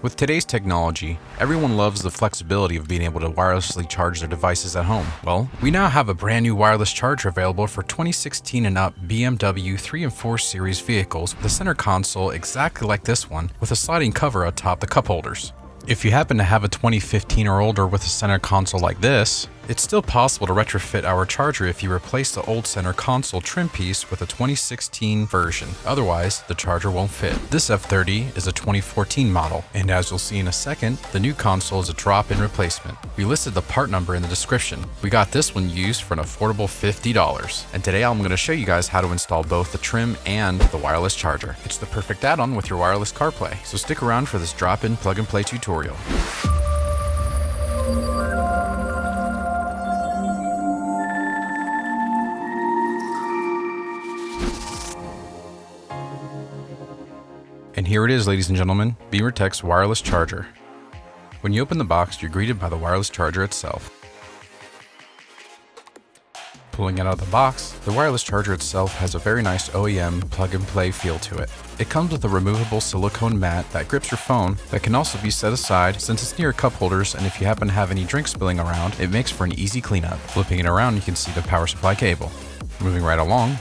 With today's technology, everyone loves the flexibility of being able to wirelessly charge their devices at home. Well, we now have a brand new wireless charger available for 2016 and up BMW 3 and 4 series vehicles with a center console exactly like this one with a sliding cover atop the cup holders. If you happen to have a 2015 or older with a center console like this, it's still possible to retrofit our charger if you replace the old center console trim piece with a 2016 version. Otherwise, the charger won't fit. This F30 is a 2014 model, and as you'll see in a second, the new console is a drop-in replacement. We listed the part number in the description. We got this one used for an affordable $50. And today I'm going to show you guys how to install both the trim and the wireless charger. It's the perfect add-on with your wireless CarPlay. So stick around for this drop-in plug-and-play tutorial. And here it is, ladies and gentlemen, BimmerTech's wireless charger. When you open the box, you're greeted by the wireless charger itself. Pulling it out of the box, the wireless charger itself has a very nice OEM plug-and-play feel to it. It comes with a removable silicone mat that grips your phone that can also be set aside since it's near cup holders, and if you happen to have any drink spilling around, it makes for an easy cleanup. Flipping it around, you can see the power supply cable. Moving right along,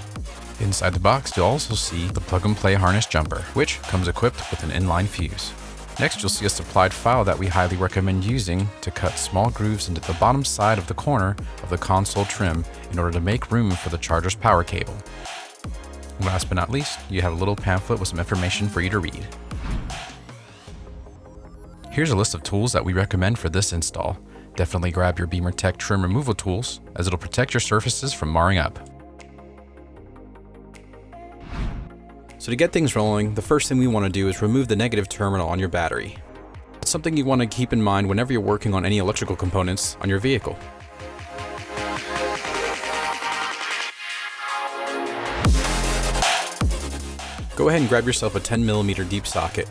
inside the box, you'll also see the plug-and-play harness jumper, which comes equipped with an inline fuse. Next, you'll see a supplied file that we highly recommend using to cut small grooves into the bottom side of the corner of the console trim in order to make room for the charger's power cable. Last but not least, you have a little pamphlet with some information for you to read. Here's a list of tools that we recommend for this install. Definitely grab your BimmerTech trim removal tools, as it'll protect your surfaces from marring up. So to get things rolling, the first thing we want to do is remove the negative terminal on your battery. It's something you want to keep in mind whenever you're working on any electrical components on your vehicle. Go ahead and grab yourself a 10mm deep socket.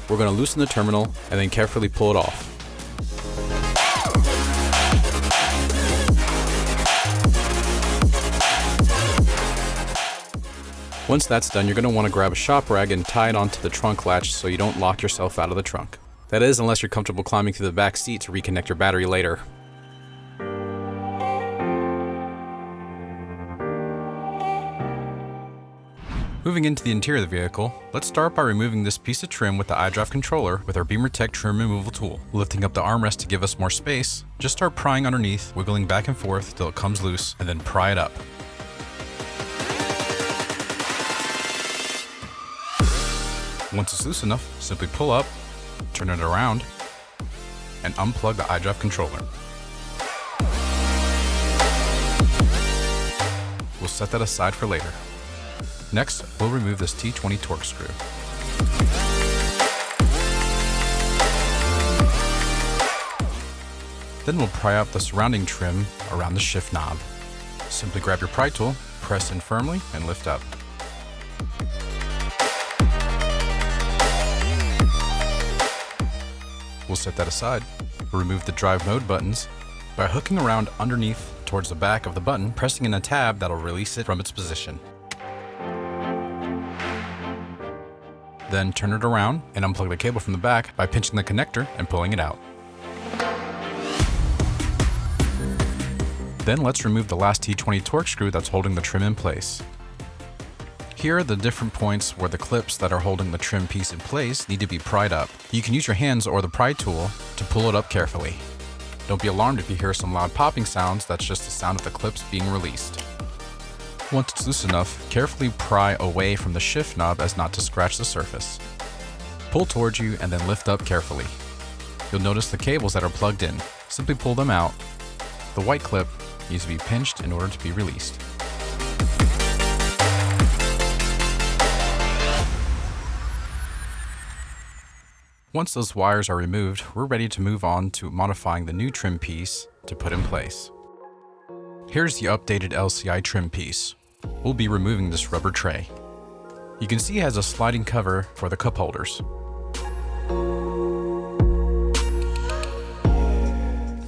We're going to loosen the terminal and then carefully pull it off. Once that's done, you're going to want to grab a shop rag and tie it onto the trunk latch so you don't lock yourself out of the trunk. That is, unless you're comfortable climbing through the back seat to reconnect your battery later. Moving into the interior of the vehicle, let's start by removing this piece of trim with the iDrive controller with our BimmerTech trim removal tool. Lifting up the armrest to give us more space, just start prying underneath, wiggling back and forth till it comes loose, and then pry it up. Once it's loose enough, simply pull up, turn it around, and unplug the iDrive controller. We'll set that aside for later. Next, we'll remove this T20 torque screw. Then we'll pry out the surrounding trim around the shift knob. Simply grab your pry tool, press in firmly, and lift up. We'll set that aside. We'll remove the drive mode buttons by hooking around underneath towards the back of the button, pressing in a tab that'll release it from its position. Then turn it around and unplug the cable from the back by pinching the connector and pulling it out. Then let's remove the last T20 torque screw that's holding the trim in place. Here are the different points where the clips that are holding the trim piece in place need to be pried up. You can use your hands or the pry tool to pull it up carefully. Don't be alarmed if you hear some loud popping sounds, that's just the sound of the clips being released. Once it's loose enough, carefully pry away from the shift knob as not to scratch the surface. Pull towards you and then lift up carefully. You'll notice the cables that are plugged in. Simply pull them out. The white clip needs to be pinched in order to be released. Once those wires are removed, we're ready to move on to modifying the new trim piece to put in place. Here's the updated LCI trim piece. We'll be removing this rubber tray. You can see it has a sliding cover for the cup holders.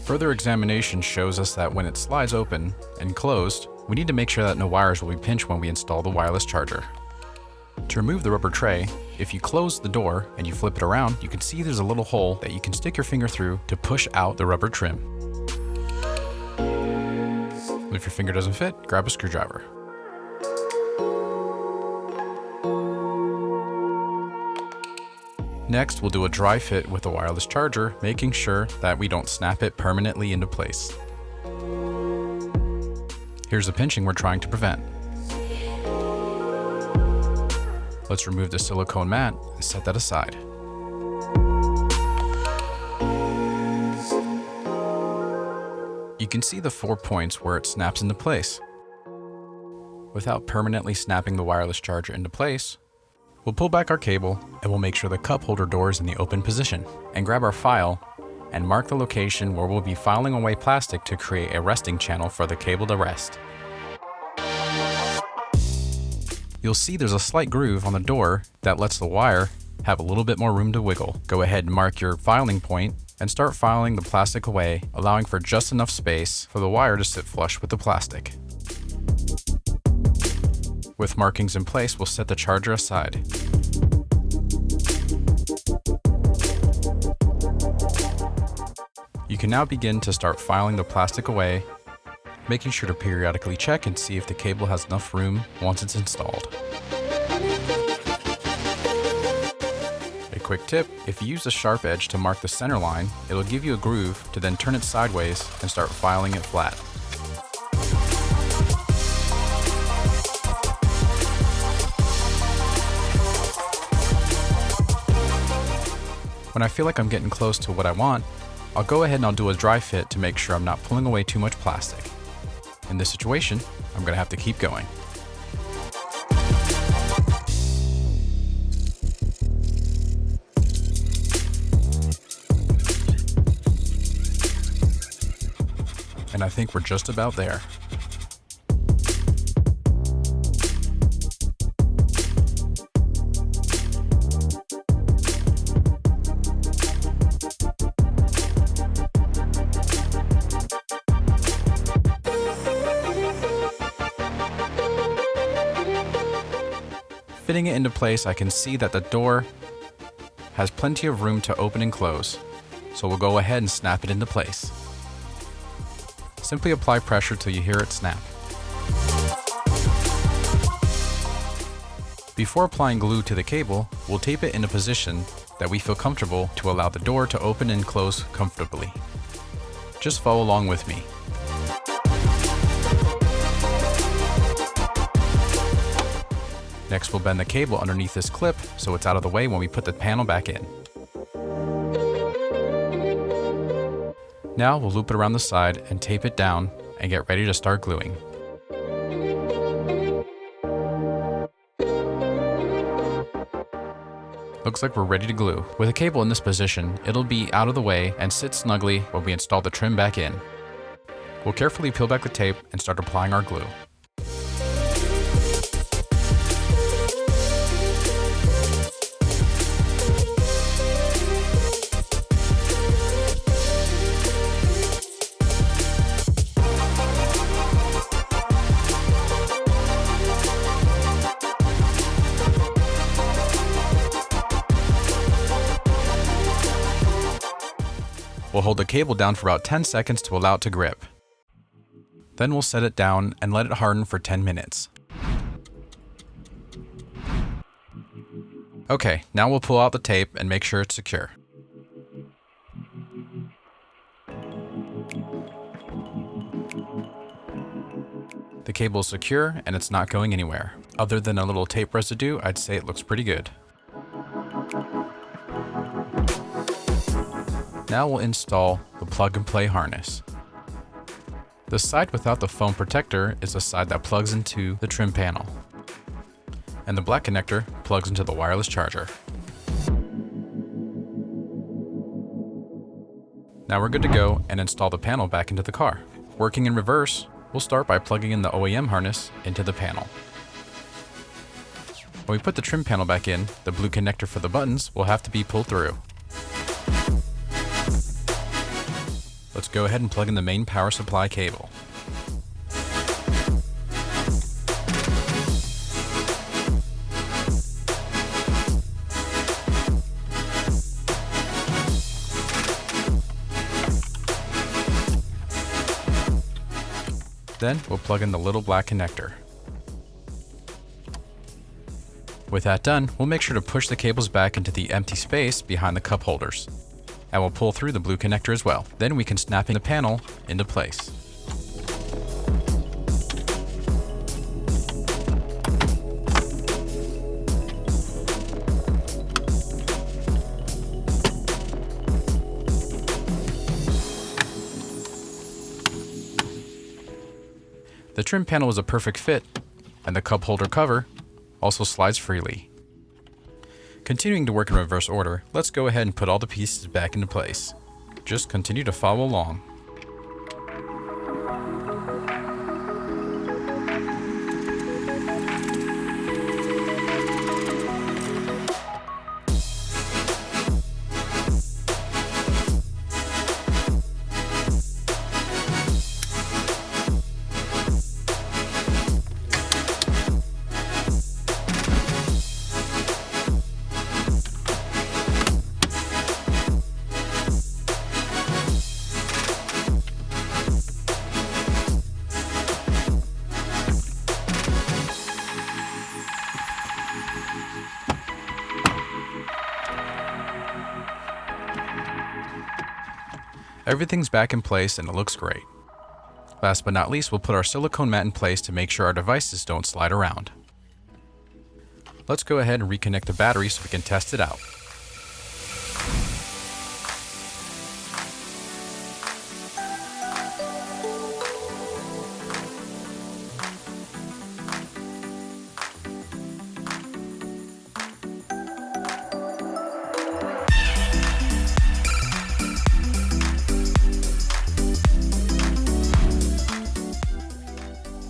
Further examination shows us that when it slides open and closed, we need to make sure that no wires will be pinched when we install the wireless charger. To remove the rubber tray, if you close the door and you flip it around, you can see there's a little hole that you can stick your finger through to push out the rubber trim. If your finger doesn't fit, grab a screwdriver. Next, we'll do a dry fit with a wireless charger, making sure that we don't snap it permanently into place. Here's the pinching we're trying to prevent. Let's remove the silicone mat and set that aside. You can see the 4 points where it snaps into place. Without permanently snapping the wireless charger into place, we'll pull back our cable and we'll make sure the cup holder door is in the open position, and grab our file and mark the location where we'll be filing away plastic to create a resting channel for the cable to rest. You'll see there's a slight groove on the door that lets the wire have a little bit more room to wiggle. Go ahead and mark your filing point and start filing the plastic away, allowing for just enough space for the wire to sit flush with the plastic. With markings in place, we'll set the charger aside. You can now begin to start filing the plastic away, making sure to periodically check and see if the cable has enough room once it's installed. A quick tip, if you use a sharp edge to mark the center line, it'll give you a groove to then turn it sideways and start filing it flat. When I feel like I'm getting close to what I want, I'll go ahead and I'll do a dry fit to make sure I'm not pulling away too much plastic. In this situation, I'm going to have to keep going. And I think we're just about there. Fitting it into place, I can see that the door has plenty of room to open and close, so we'll go ahead and snap it into place. Simply apply pressure till you hear it snap. Before applying glue to the cable, we'll tape it in a position that we feel comfortable to allow the door to open and close comfortably. Just follow along with me. Next, we'll bend the cable underneath this clip so it's out of the way when we put the panel back in. Now we'll loop it around the side and tape it down and get ready to start gluing. Looks like we're ready to glue. With the cable in this position, it'll be out of the way and sit snugly while we install the trim back in. We'll carefully peel back the tape and start applying our glue. We'll hold the cable down for about 10 seconds to allow it to grip. Then we'll set it down and let it harden for 10 minutes. Okay, now we'll pull out the tape and make sure it's secure. The cable is secure and it's not going anywhere. Other than a little tape residue, I'd say it looks pretty good. Now we'll install the plug-and-play harness. The side without the foam protector is the side that plugs into the trim panel, and the black connector plugs into the wireless charger. Now we're good to go and install the panel back into the car. Working in reverse, we'll start by plugging in the OEM harness into the panel. When we put the trim panel back in, the blue connector for the buttons will have to be pulled through. Let's go ahead and plug in the main power supply cable. Then we'll plug in the little black connector. With that done, we'll make sure to push the cables back into the empty space behind the cup holders. And we'll pull through the blue connector as well. Then we can snap in the panel into place. The trim panel is a perfect fit, and the cup holder cover also slides freely. Continuing to work in reverse order, let's go ahead and put all the pieces back into place. Just continue to follow along. Everything's back in place and it looks great. Last but not least, we'll put our silicone mat in place to make sure our devices don't slide around. Let's go ahead and reconnect the battery so we can test it out.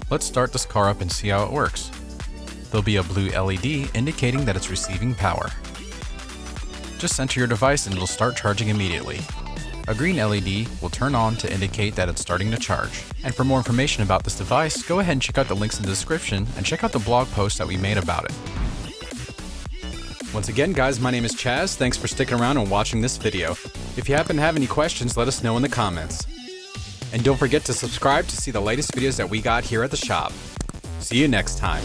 Let's start this car up and see how it works. There'll be a blue LED indicating that it's receiving power. Just center your device and it'll start charging immediately. A green LED will turn on to indicate that it's starting to charge. And for more information about this device, go ahead and check out the links in the description and check out the blog post that we made about it. Once again, guys, my name is Chaz. Thanks for sticking around and watching this video. If you happen to have any questions, let us know in the comments. And don't forget to subscribe to see the latest videos that we got here at the shop. See you next time.